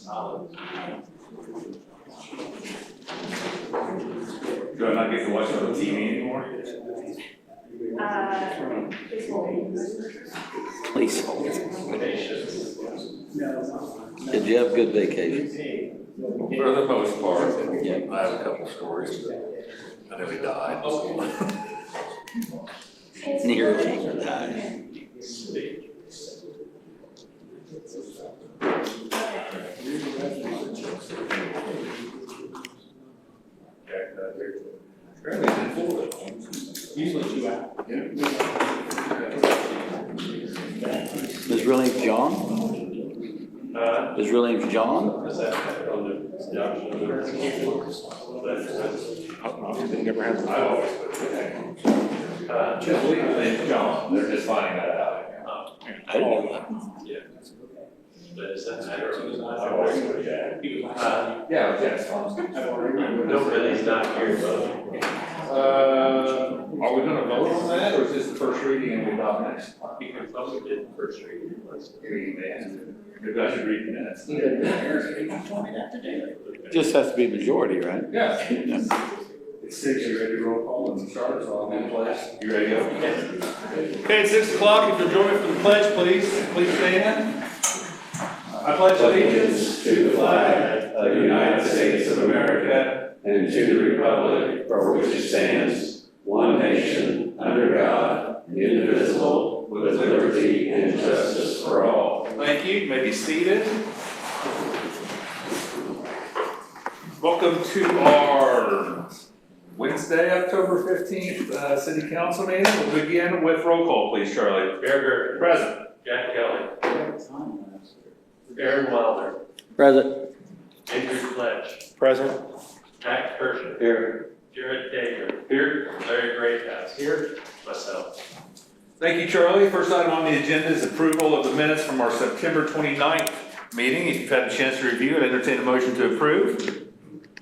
Do I not get to watch it on TV anymore? Please. Did you have a good vacation? For the most part. Yeah. I have a couple stories, but I know he died. Nearly died. Usually 2 hours. His real name's John? His real name's John? Never has. I always put his legal name's John. They're just finding that out. I didn't know that. Yeah. Yeah, yes. Nobody's not here, but. Are we gonna vote on that, or is this the first reading and we adopt next? You can probably did the first reading. Maybe I should read the minutes. You told me not to do it. Just has to be a majority, right? Yeah. It's 6, you ready to roll call and start, so I'm in place. You ready to go? Okay, it's 6 o'clock. If you'll join me for the pledge, please stand. I pledge allegiance to the flag of the United States of America and to the republic for which it stands, one nation, under God, indivisible, with liberty and justice for all. Thank you. You may be seated. Welcome to our Wednesday, October 15th, City Council meeting. We'll begin with roll call, please, Charlie. Berger, present. Jack Kelly. Aaron Wilder. Present. Andrew Fletch. Present. Matt Kirschner. Here. Jared Tager. Here. Larry Greathouse. Here. Myself. Thank you, Charlie. First item on the agenda is approval of the minutes from our September 29th meeting. If you've had a chance to review it, entertain a motion to approve.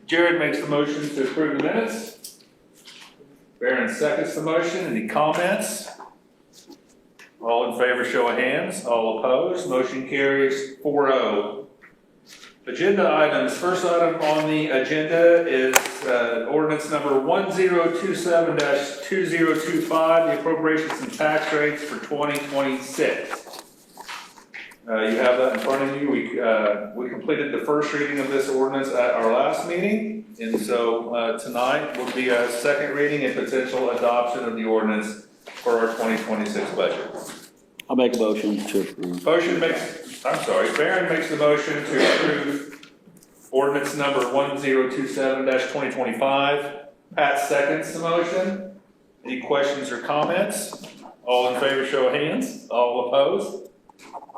Jared makes the motion to approve the minutes. Vernon seconds the motion. Any comments? All in favor, show of hands. All opposed. Motion carries 4-0. Agenda items. First item on the agenda is ordinance number 1027-2025, the appropriations and tax rates for 2026. You have that in front of you. We completed the first reading of this ordinance at our last meeting, and so tonight will be a second reading and potential adoption of the ordinance for our 2026 budget. I'll make a motion to approve. Vernon makes the motion to approve ordinance number 1027-2025. Pat seconds the motion. Any questions or comments? All in favor, show of hands. All opposed?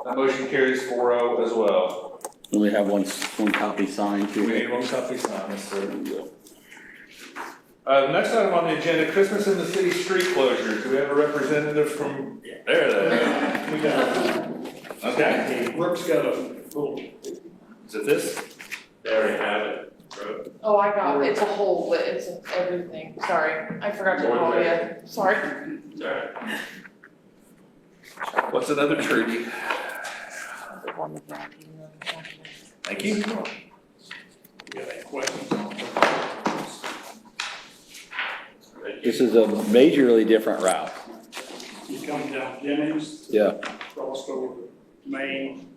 That motion carries 4-0 as well. We only have one copy signed We too. need one copy signed, yes, sir. The next item on the agenda, Christmas in the city street closures. Do we have a representative from there? We got, Okay. Brooks got a little, Is it this? They already have it. Bro. Oh, I got it. It's a whole, it's everything. Sorry, I forgot to call you. Sorry. Sorry. What's another treaty? Thank you. you got any questions on it? This is a majorly different route. You come down Jennings, Yeah. crossed over to Main,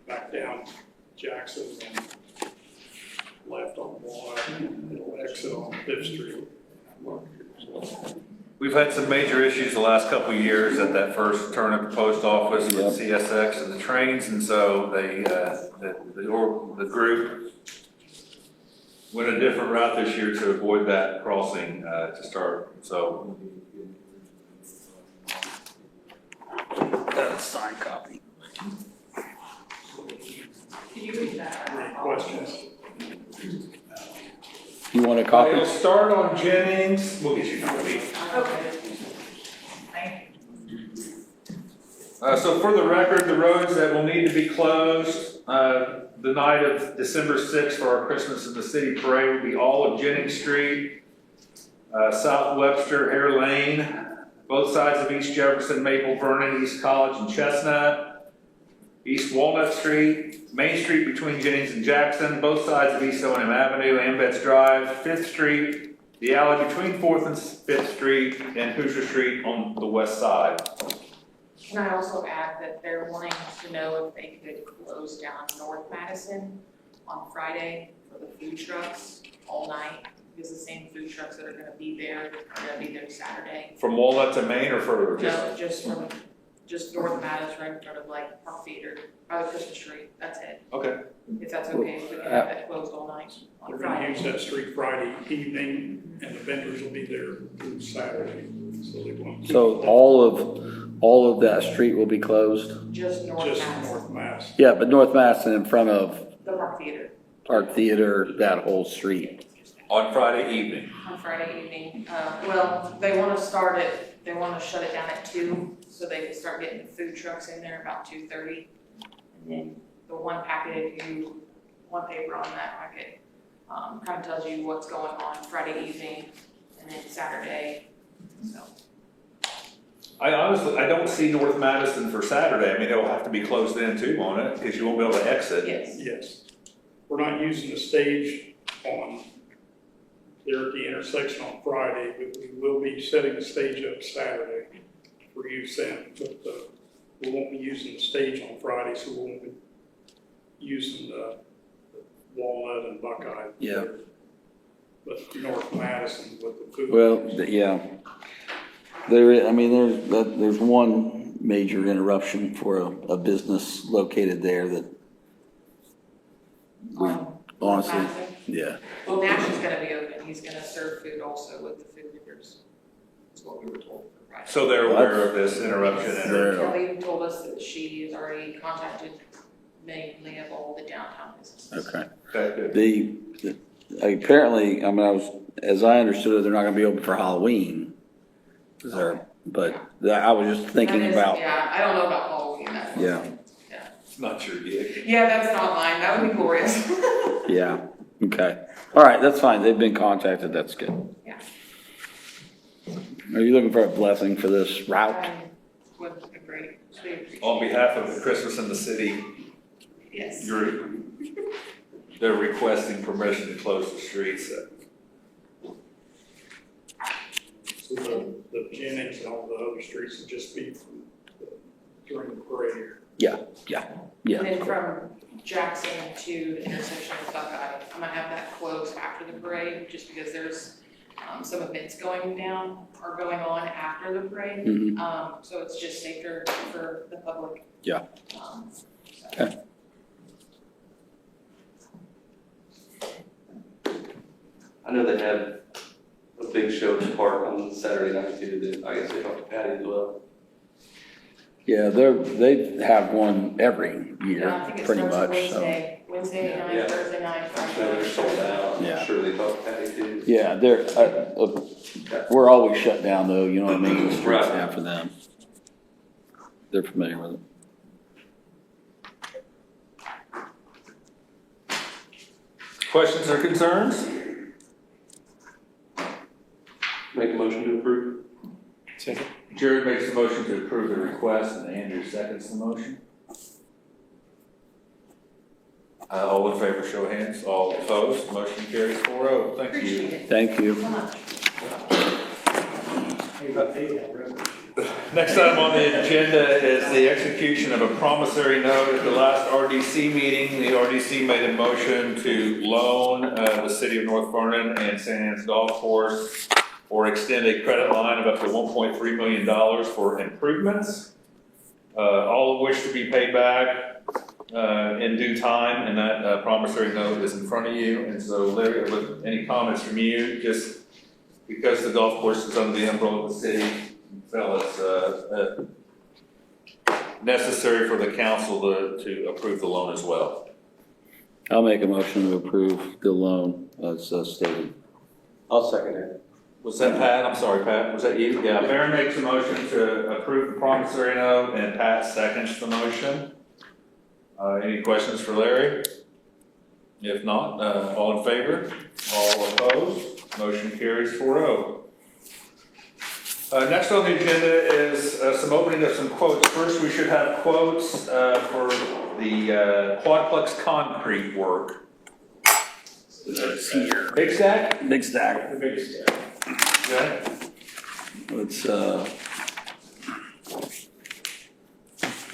back down Jackson, and left on Wall Avenue, it'll exit on Fifth Street. We've had some major issues the last couple of years at that first turn at the post office with CSX and the trains, and so the group went a different route this year to avoid that crossing to start. So That's a signed copy. Can you read that? Any questions? You want a copy? We'll start on Jennings. We'll get you a copy. Okay. Thank you. So for the record, the roads that will need to be closed the night of December 6th for our Christmas in the City parade will be all of Jennings Street, South Webster, Hare Lane, both sides of East Jefferson, Maple, Vernon, East College, and Chestnut, East Walnut Street, Main Street between Jennings and Jackson, both sides of East O&M Avenue, Ambets Drive, Fifth Street, the alley between Fourth and Fifth Street, and Hoosier Street on the west side. Can I also add that they're wanting to know if they could close down North Madison on Friday for the food trucks all night? Because the same food trucks that are gonna be there are gonna be there Saturday. From Walnut to Main or further? No, just North Madison, right in front of like Park Theater, by the Christmas tree, that's it. Okay. If that's okay, if we can have that closed all night on We're gonna use Friday. that street Friday evening, and the vendors will be there through Saturday, so they won't. So all of that street will be closed? Just North Just Madison, North Mass. Yeah, but North Madison in front of the Park Theater. Park Theater, that whole street. On Friday evening. On Friday evening, well, they wanna start it, they wanna shut it down at 2, so they can start getting the food trucks in there about 2:30. And then the one paper on that packet, kind of tells you what's going on Friday evening and then Saturday, so. I honestly, I don't see North Madison for Saturday. I mean, it'll have to be closed in too, won't it? Because you won't be able to exit. Yes, Yes. We're not using the stage on, there at the intersection on Friday, but we will be setting the stage up Saturday for use then. But we won't be using the stage on Friday, so we won't be using the Walnut and Buckeye. Yeah. But North Madison with the food. Well, yeah. There's one major interruption for a business located there that honestly, Madison. yeah. Well, Nash is gonna be open, he's gonna serve food also with the food vendors, that's what we were told for Friday. So they're aware of this interruption and They're- Kelly even told us that she has already contacted mainly of all the downtown businesses. Okay. okay, good. Apparently, as I understood it, they're not gonna be open for Halloween. But I was just thinking That is- about, Yeah, I don't know about Halloween, that one. yeah, It's not your gig. Yeah, that's not mine, that would be glorious. yeah, okay. All right, that's fine, they've been contacted, that's good. Yeah. Are you looking for a blessing for this route? I would agree. On behalf of the Christmas in the City, Yes. they're requesting permission to close the streets. So the Jennings and all the other streets will just be during the parade. Yeah. And then from Jackson to the intersection of Buckeye, I'm gonna have that closed after the parade, just because there's some events going on after the parade. Mhm. So it's just safer for the public. Yeah. So. Okay. I know they had a big show at the park on Saturday night too, that I guess they talked to Patty as well. Yeah, they have one every Yeah, I year, think it pretty starts much, so. Wednesday night, Yeah. Thursday night, I'm Friday sure night. they're sold out, Yeah. I'm sure they talked to Patty too. Yeah, we're always shut down though, you know what I mean, the streets Right. after them. They're familiar with it. Questions or concerns? Make a motion to approve. Jared makes the motion to approve the request, and Andrew seconds the motion. All in favor, show of hands. All opposed, motion carries 4-0. Thank Appreciate you. it Thank you. so much. Next item on the agenda is the execution of a promissory note. At the last RDC meeting, the RDC made a motion to loan the city of North Vernon and St. Anne's Golf Course or extend a credit line of up to $1.3 million for improvements, all of which to be paid back in due time, and that promissory note is in front of you. And so Larry, with any comments from you, just because the golf course is under the umbrella of the city, felt it's necessary for the council to approve the loan as well. I'll make a motion to approve the loan as stated. I'll second it. Was that Pat? I'm sorry, Pat, was that you? Yeah, Baron makes a motion to approve the promissory note, and Pat seconds the motion. Any questions for Larry? If not, all in favor? All opposed? Motion carries 4-0. Next on the agenda is some opening of some quotes. First, we should have quotes for the quadplex concrete work. It's here. Big stack? Big stack. The big stack. Okay. Let's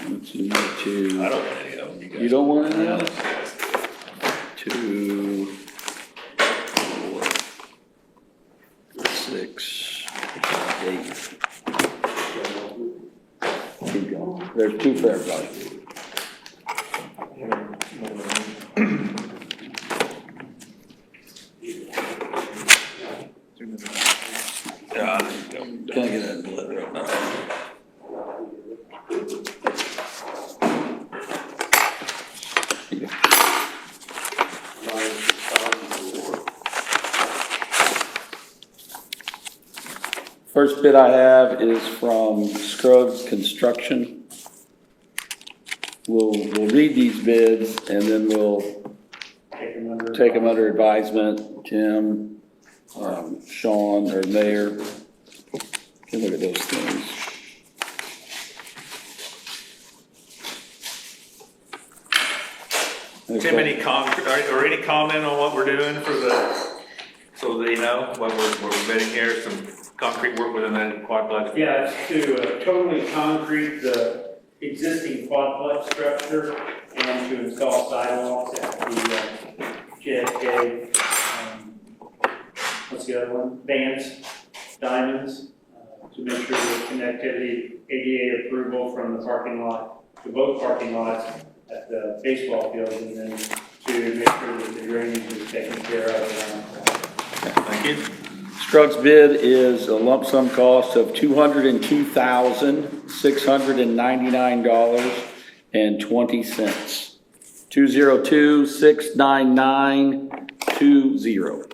move to. I don't want any of them. You guys. don't want any of those? 2, 4, 6, 8. Keep going. There's 2 for everybody. Can I get that letter up now? First bid I have is from Scruggs Construction. We'll read these bids and then we'll take them under advisement. Tim, Sean, or Mayor can look at those things. Tim, any any comment on what we're doing for so they know what we're bidding here, some concrete work within that quadplex? Yeah, it's to totally concrete the existing quadplex structure and to install sidewalks at the JFK, what's the other one? Vance, Diamonds, to make sure the connectivity, ADA approval from the parking lot, to both parking lots at the baseball field, and then to make sure that the drainage is taken care of. Thank you. Scruggs bid is a lump sum cost of $202,699.20. 202-699-20.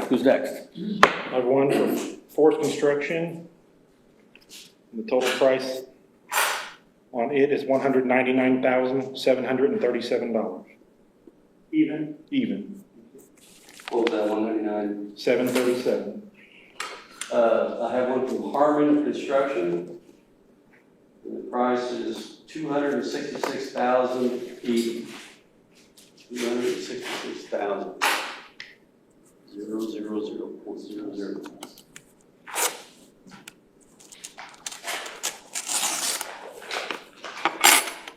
Who's next? I have one for Forest Construction. The total price on it is $199,737. Even? Even, What was that, 199? $737. I have one from Harmon Construction. And the price is $266,000 even. $266,000. 000.00.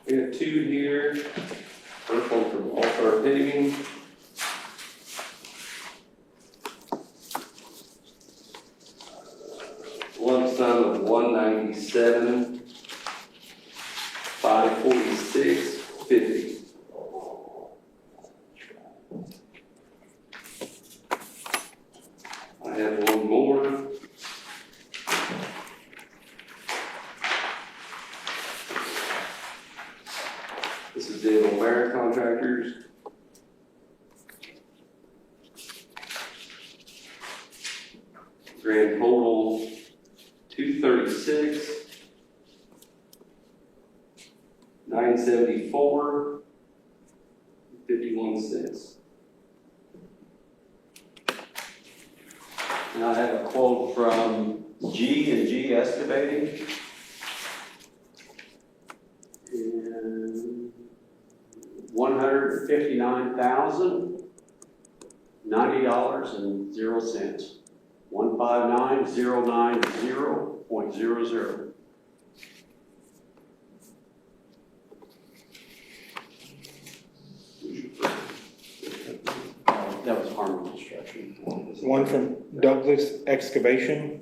We have 2 here. First one from All Star Paving. Lump sum of $197,546.50. I have one more. This is the O'Mara Contractors. Grand total $236,974.51. And I have a quote from G&G Excavating. And $159,090.00. 159,090.00. That was Harmon Construction. One from Douglas Excavation.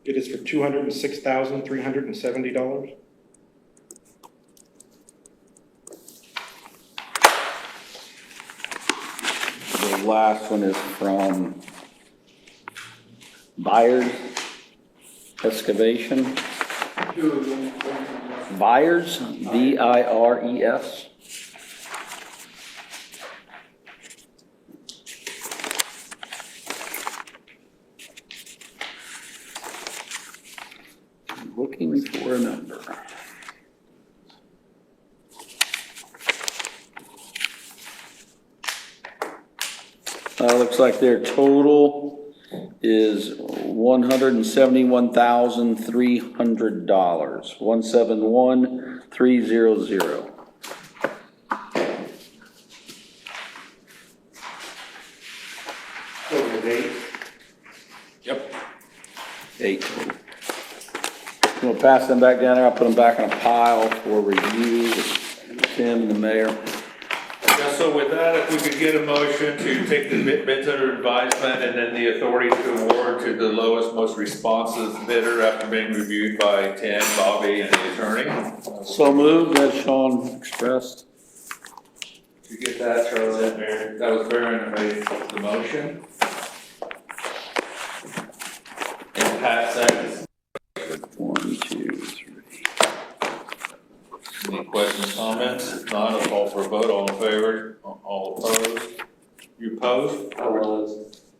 It is for $206,370. The last one is from Byers Excavation. Byers, B-I-R-E-S. Looking for a number. Looks like their total is $171,300, 171,300. Total date. Yep. 8 total. I'm gonna pass them back down there, I'll put them back in a pile for review with Tim and the mayor. Yeah, so with that, if we could get a motion to take the bids under advisement and then the authority to award to the lowest, most responsive bidder after being reviewed by Tim, Bobby, and the attorney. So moved, as Sean expressed. Did you get that, Charlie? That was Vernon who made the motion. And Pat seconds. 1, 2, 3. Any questions, comments? If not, I'll call for a vote. All in favor? All opposed? You opposed?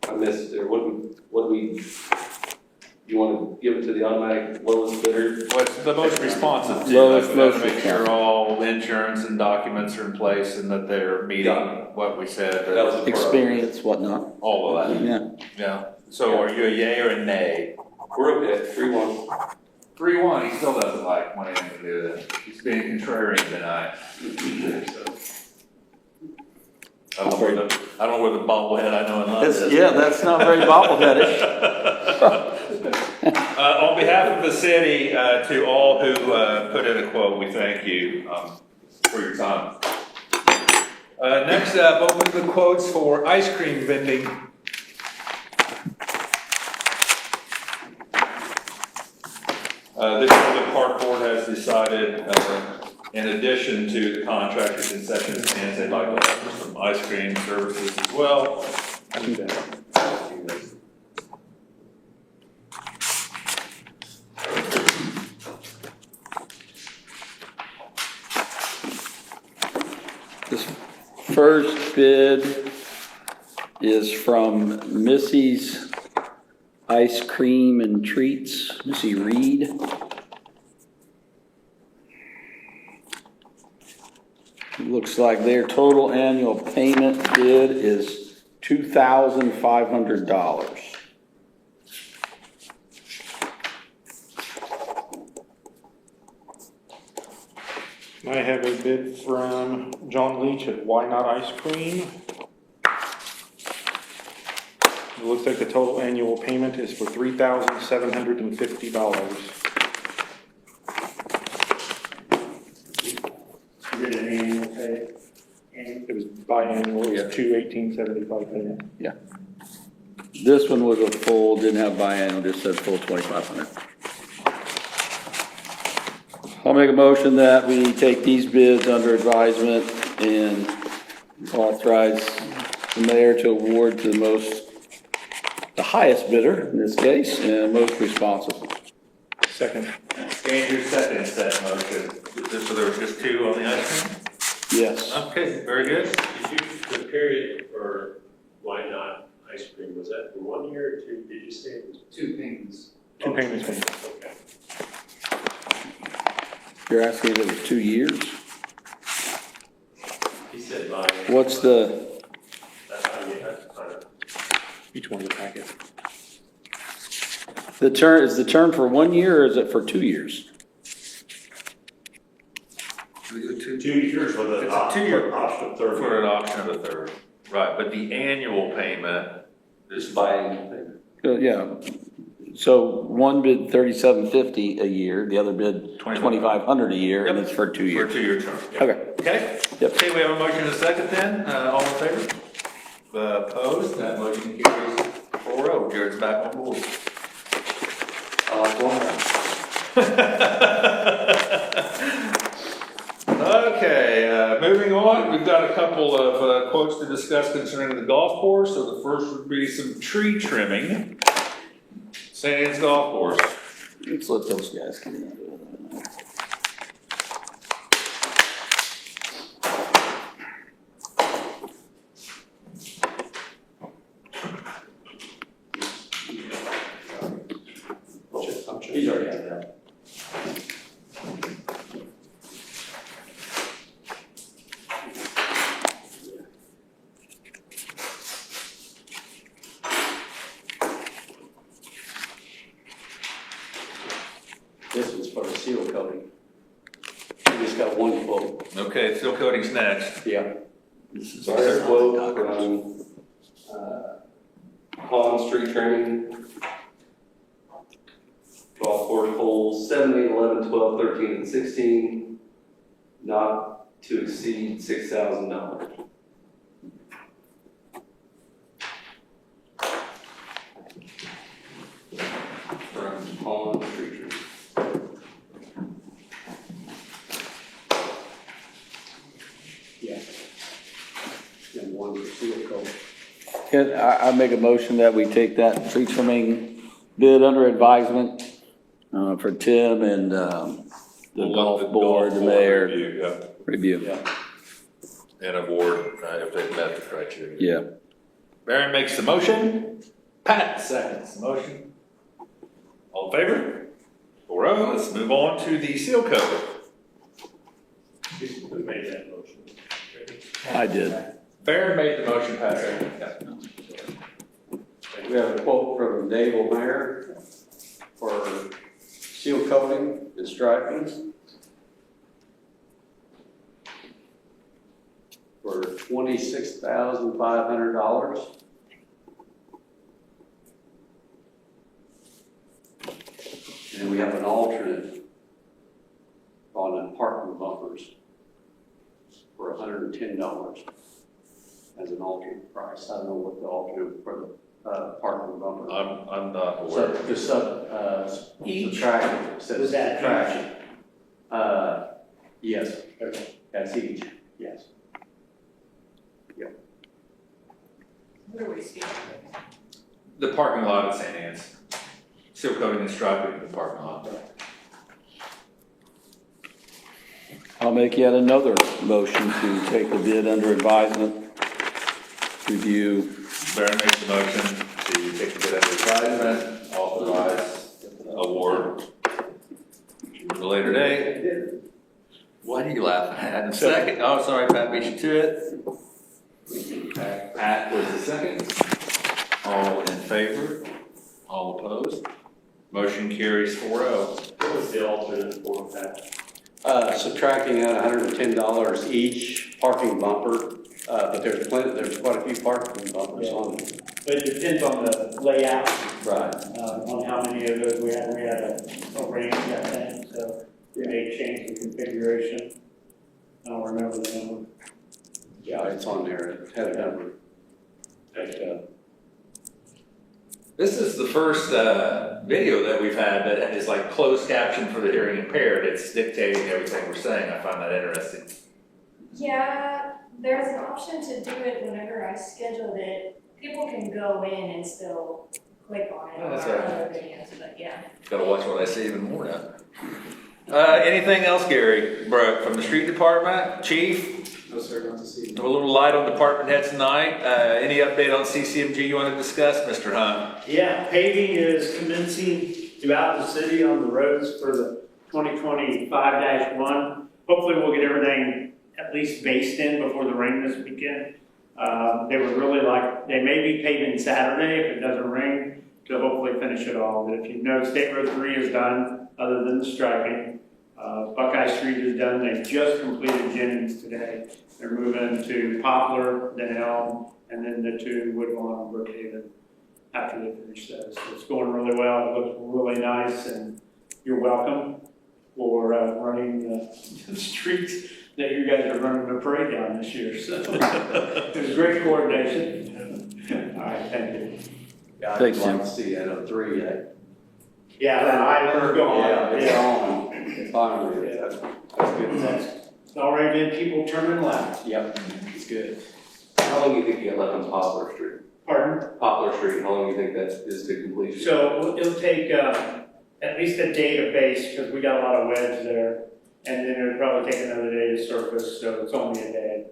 I missed it. What do we, you want to give it to the automatic lowest bidder? What's the most responsive to? Lowest, We gotta most make sure all insurance and documents are in place and that they're meeting what we said. That was Experience, whatnot. All of that. Yeah. Yeah. So are you a yay or a nay? We're okay, 3-1. 3-1, he still doesn't like wanting to do that. He's being contrarian tonight. I don't know where the bobblehead I know in love is. Yeah, that's not very bobbleheadish. On behalf of the city, to all who put in a quote, we thank you for your time. Next up, open the quotes for ice cream vending. This year, the park board has decided, in addition to the contractor concession stands, they'd like to offer some ice cream services as well. This first bid is from Missy's Ice Cream and Treats, Missy Reed. Looks like their total annual payment bid is $2,500. I have a bid from John Leach at Why Not Ice Cream. It looks like the total annual payment is for $3,750. You did an annual pay. And It was biannual, it was $218.75 payment. Yeah. This one was a full, didn't have biannual, just said full 2,500. I'll make a motion that we take these bids under advisement and authorize the mayor to award to the highest bidder in this case, and most responsive. Second. Andrew seconds that motion. So there was just two on the ice cream? Yes. Okay, very good. The period for why not ice cream, was that for 1 year or 2? Did you say it was 2 payments? 2 payments. Okay. You're asking if it was 2 years? He said by. What's the, That's how you have to kind of. Each one in the packet. the term, is the term for 1 year or is it for 2 years? 2 years with an It's a 2-year option, third. For an option of a third. Right, but the annual payment is Biannual payment. Yeah. So one bid $3,750 a year, the other bid $2,500 a year, and Yep. it's for 2 for a years. 2-year term. Yep. Okay. Okay? Yep. Okay, we have a motion and a second then. All in favor? Opposed? That motion carries 4-0. Jared's back on board. Okay, moving on, we've got a couple of quotes to discuss concerning the golf course. So the first would be some tree trimming. St. Anne's Golf Course. Let's let those guys come in. He's already had that. This was for the seal coating. We just got one quote. Okay, seal coating's next. Yeah. This is First quote from, Pond Street Trimming. 12 course holes, 7, 8, 11, 12, 13, and 16, not to exceed $6,000. From Pond Street Trimming. Yeah. And one for seal coat. I make a motion that we take that tree trimming bid under advisement for Tim and the We'll let golf board, the mayor review, yeah, review. Yeah. and award if they've met the criteria. Yeah. Vernon makes the motion. Pat seconds the motion. All in favor? 4-0. Let's move on to the seal coat. Who made that motion? I did. Vernon made the motion, Pat seconded. Yeah. We have a quote from Dave O'Meara for seal coating and striping for $26,500. And we have an alternate on the parking bumpers for $110 as an alternate price. I don't know what the alternate for the parking bumper. I'm not aware. So just subtraction, says Was that subtraction. Yes, that's each, yes. What are we speaking of? The parking lot at St. Anne's. Seal coating and striping in the parking lot. I'll make yet another motion to take the bid under advisement, review. Vernon makes the motion to take the bid under advisement, authorize award at a later date. Why are you laughing at? In second, oh, sorry, Pat beat you to it. Pat was the second. All in favor? All opposed? Motion carries 4-0. What was the alternate for that? Subtracting out $110 each parking bumper, but there's quite a few parking bumpers on it. But it depends on the layout, Right. on how many of those we had. We had a range, I think, so we may change the configuration. I don't remember the number. Yeah, it's on there, it had a number. This is the first video that we've had that is like closed caption for the hearing impaired. It's dictating everything we're saying. I find that interesting. Yeah, there's an option to do it whenever I scheduled it. People can go in and still click on it Oh, on that's our right. other videos, but yeah. Gotta watch what I say even more now. Anything else, Gary? From the street department, chief? No, sir, not to see. A little light on department head tonight. Any update on CCMG you want to discuss, Mr. Hunt? Yeah, paving is commencing throughout the city on the roads for the 2025-1. Hopefully we'll get everything at least based in before the rain this weekend. They would really like, they may be paving Saturday if it doesn't rain to hopefully finish it all. But if you know, State Road 3 is done, other than the striping. Buckeye Street is done. They just completed Jennings today. They're moving to Poplar, then Elm, and then the two Woodlawn and Brookhaven after they finish those. So it's going really well. It looks really nice, and you're welcome for running the streets that you guys are running the parade down this year. So it was great coordination. All right, thank you. Yeah, I'd Thanks, like Jim. to see that 03 yet. Yeah, the island's going. Yeah, it's on. Finally, yeah, that's good. It's already been people turning left. Yep, it's good. How long do you think you got left on Poplar Street? Pardon? Poplar Street, how long do you think that is to completion? So it'll take at least a day to base, because we got a lot of wedge there. And then it'll probably take another day to surface, so it's only a day.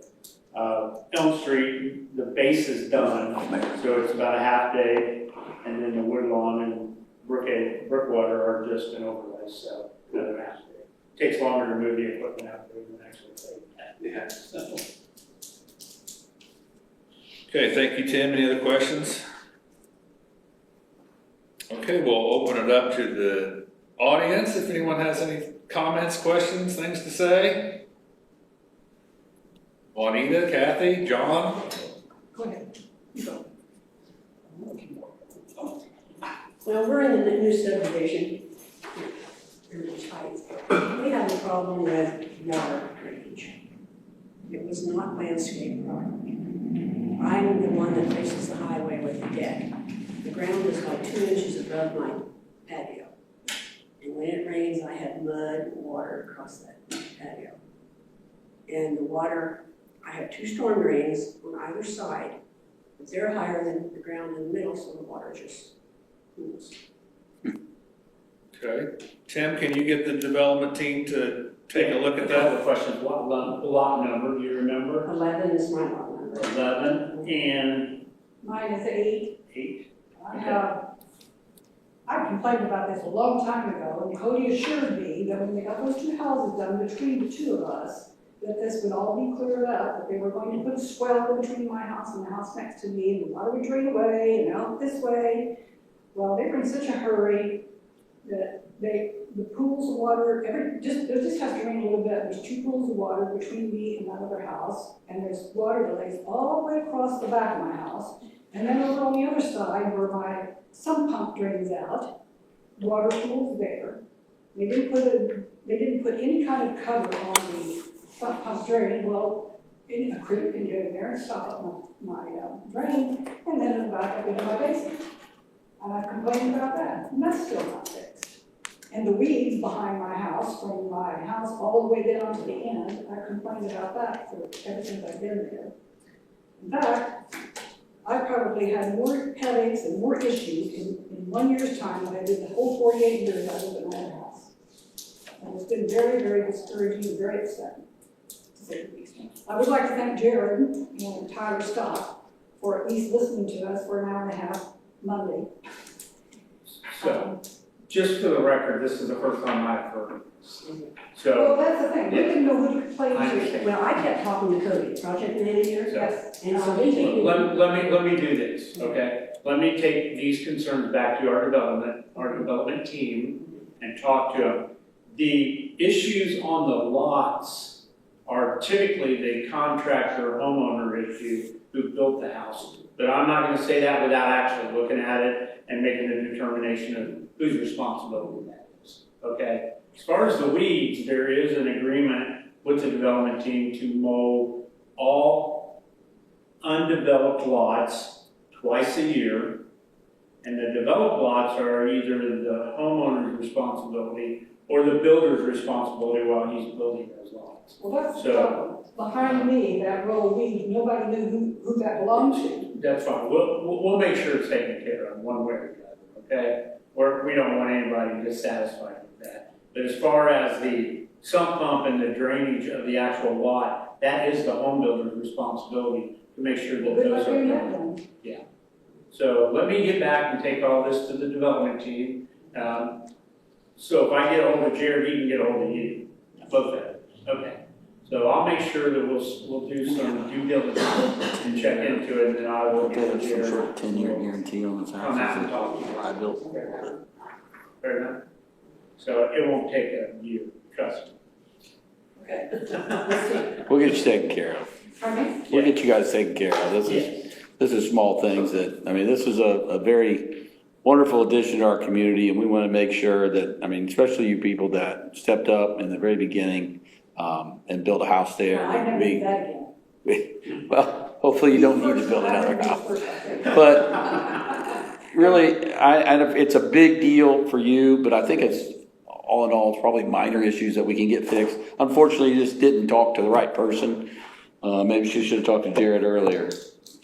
Elm Street, the base is done, so it's about a half day. And then the Woodlawn and Brookwater are just an overlay, so another half day. Takes longer to move the equipment out there than actually take that. Yeah. So, Okay, thank you, Tim. Any other questions? Okay, we'll open it up to the audience, if anyone has any comments, questions, things to say. Juanita, Kathy, John? Go ahead. You go. Well, we're in the new subdivision, Heritage Heights. We have a problem with water drainage. It was not landscaped properly. I'm the one that faces the highway with the deck. The ground is like 2 inches above my patio. And when it rains, I have mud and water across that patio. And the water, I have 2 storm drains on either side, but they're higher than the ground in the middle, so the water just pools. Okay. Tim, can you get the development team to take a look at A couple that? of questions. What lot number, do you remember? 11 is my lot number. 11 and Mine is 8. 8. I complained about this a long time ago, and Cody assured me that when they got those 2 houses done between the 2 of us, that this would all be cleared up, that they were going to put a swell in between my house and the house next to me, and the water would drain away and out this way. Well, they were in such a hurry that the pools of water, it just has to rain a little bit. There's 2 pools of water between me and that other house, and there's water that lays all the way across the back of my house. And then over on the other side where my sump pump drains out, water pool's there. They didn't put any kind of cover on the sump pump drain. Well, a creek can get in there and stop up my drain, and then it'll back up into my basement. And I've complained about that, and that's still not fixed. And the weeds behind my house, from my house all the way down to the end, I complained about that ever since I've been there. In fact, I probably had more headaches and more issues in 1 year's time than I did the whole 48 years I lived in that house. And it's been very, very discouraging and very upsetting, to say the least. I would like to thank Jared and Tyler Scott for at least listening to us for an hour and a half Monday. So, just for the record, this is the first time I've heard this. Well, So, that's the thing, we didn't know who to complain I to. understand. Well, I kept talking to Cody, project manager, Yes. and so he came. let me do this, okay? Let me take these concerns back to our development team and talk to them. The issues on the lots are typically the contractor or homeowner issue who built the house. But I'm not gonna say that without actually looking at it and making a determination of whose responsibility that is, okay? As far as the weeds, there is an agreement with the development team to mow all undeveloped lots twice a year. And the developed lots are either the homeowner's responsibility or the builder's responsibility while he's building those lots. Well, that's the So- problem. Behind me, that row of weeds, nobody knew who that belonged to. That's fine. We'll make sure it's taken care of one way or the other, okay? We don't want anybody dissatisfied with that. But as far as the sump pump and the drainage of the actual lot, that is the home builder's responsibility to make sure that Good those luck are doing that done. then. So let me get back and take all this to the development team. So if I get a hold of Jared, he can get a hold of you, both of them. Okay. So I'll make sure that we'll do some due diligence and check into it, and then I will get with Jared. Some sort of 10-year guarantee on this On that and house. talk to you. I built. Fair enough. So it won't take a year, trust me. Okay. Let's see. We'll get you taken care of. Pardon me? We'll get you guys taken care of. This is small things that, I mean, this is a very wonderful addition to our community, and we want to make sure that, I mean, especially you people that stepped up in the very beginning, and built a house there. I never did that again. Well, hopefully you don't need to build another house. But really, it's a big deal for you, but I think it's, all in all, it's probably minor issues that we can get fixed. Unfortunately, you just didn't talk to the right person. Maybe she should have talked to Jared earlier.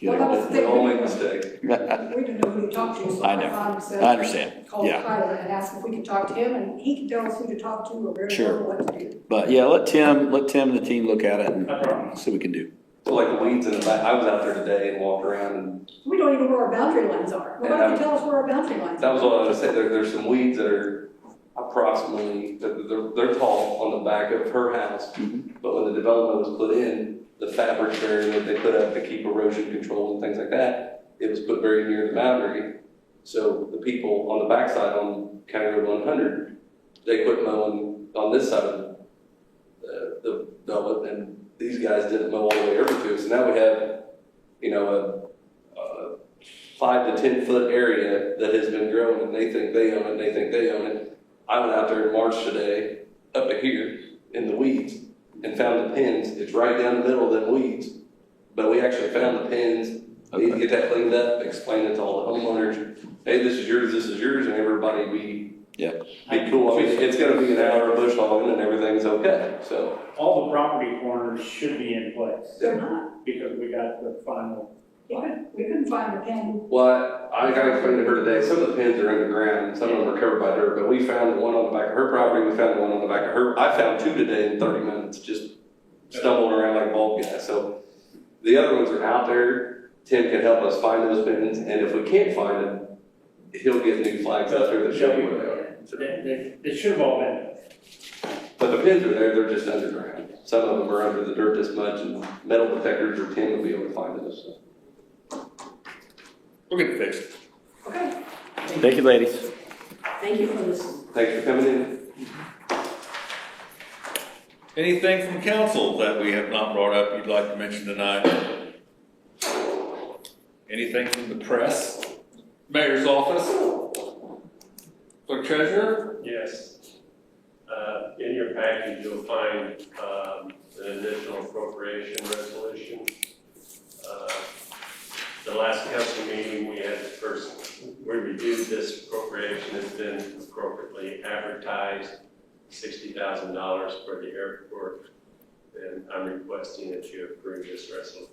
Well, that was the thing. We all make mistakes. We didn't know who to talk to, so I I know. found said. I understand. Called Yeah. Tyler and asked if we could talk to him, and he can tell us who to talk to or where to Sure. go, what to do. But yeah, let Tim and the team look at it and No problem. see what we can do. So like the weeds in the back, I was out there today and walked around and We don't even know where our boundary lines are. Nobody can tell us where our boundary lines are. that was what I was saying, there's some weeds that are approximately, they're tall on the back of her house. Mhm. But when the development was put in, the fabric barrier that they put up to keep erosion control and things like that, it was put very near the boundary. So the people on the backside on County Road 100 they quit mowing on this side of the velvet, and these guys didn't mow all the way over to it. So now we have, you know, a 5 to 10 foot area that has been growing, and they think they own it, and they think they own it. I went out there in March today, up here in the weeds, and found the pins. It's right down the middle of them weeds, but we actually found the pins. Need to get that cleaned up, explain it to all the homeowners. Hey, this is yours, and everybody be cool. I mean, it's gonna be an hour of bush hogging and everything's okay, so. All the property corners should be in place, They're not. because we got the final. We couldn't find the pin. Well, I got to explain to her today, some of the pins are underground, and some of them are covered by dirt, but we found the one on the back of her property, we found the one on the back of her. I found 2 today in 30 minutes, just stumbling around like bald guys. So the other ones are out there. Tim can help us find those pins, and if we can't find them, he'll get new flags out there that show you where they are. So, They should have all been. but the pins are there, they're just underground. Some of them are under the dirt this much, and metal detectors or Tim will be able to find those. So. We'll get it fixed. Okay. Thank you, ladies. Thank you for listening. Thanks for coming in. Anything from council that we have not brought up you'd like to mention tonight? Anything from the press? Mayor's office? Clerk treasurer? Yes. In your package, you'll find an additional appropriation resolution. The last council meeting, we reviewed this appropriation. It's been appropriately advertised, $60,000 for the airport, and I'm requesting that you approve this resolution.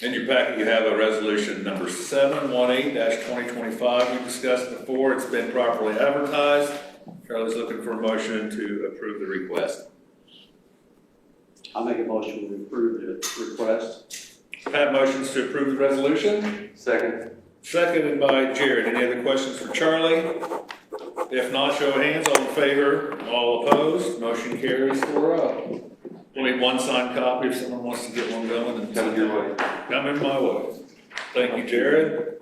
In your packet, you have a resolution number 718-2025. We discussed before. It's been properly advertised. Charlie's looking for a motion to approve the request. I'll make a motion to approve the request. Pat motions to approve the resolution. Second. Seconded by Jared. Any other questions for Charlie? If not, show of hands. All in favor? All opposed? Motion carries 4-0. We'll need one signed copy if someone wants to get one going. And Coming your way. Coming my way. Thank you, Jared.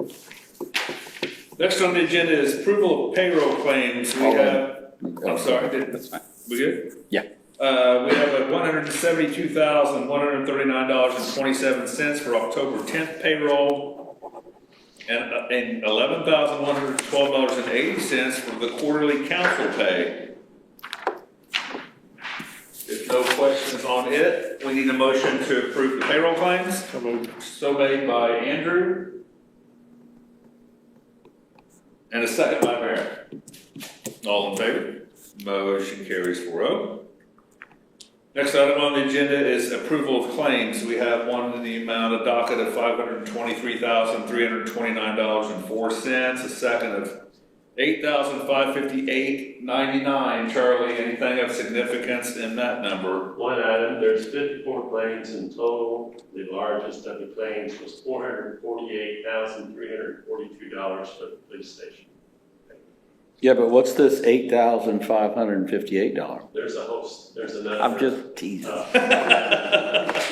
Next on the agenda is approval of payroll claims. We have, I'm sorry, That's fine. we good? Yeah. We have a $172,139.27 for October 10th payroll and $11,112.80 for the quarterly council pay. If no questions on it, we need a motion to approve the payroll claims. So made by Andrew. And a second by Mayor. All in favor? Motion carries 4-0. Next item on the agenda is approval of claims. We have one in the amount of docket of $523,329.04, a second of $8,558.99. Charlie, anything of significance in that number? One item, there's 54 claims in total. The largest of the claims was $448,342 for the police station. Yeah, but what's this $8,558? There's a host, there's another. I'm just teasing.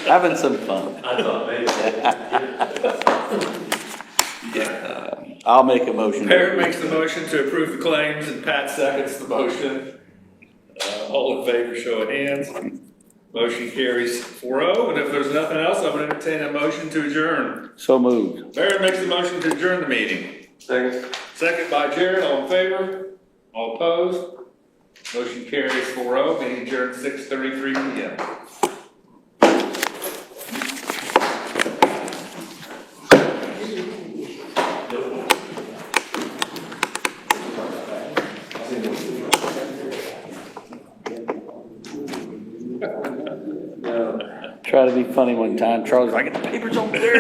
Having some fun. I thought maybe. I'll make a motion. Parrot makes the motion to approve the claims and Pat seconds the motion. All in favor, show of hands. Motion carries 4-0. And if there's nothing else, I'm going to entertain a motion to adjourn. So moved. Parrot makes the motion to adjourn the meeting. Second. Second by Jared, all in favor? All opposed? Motion carries 4-0, meeting adjourned 6:33 p.m. Try to be funny one time. Charlie's like, the paper's over there.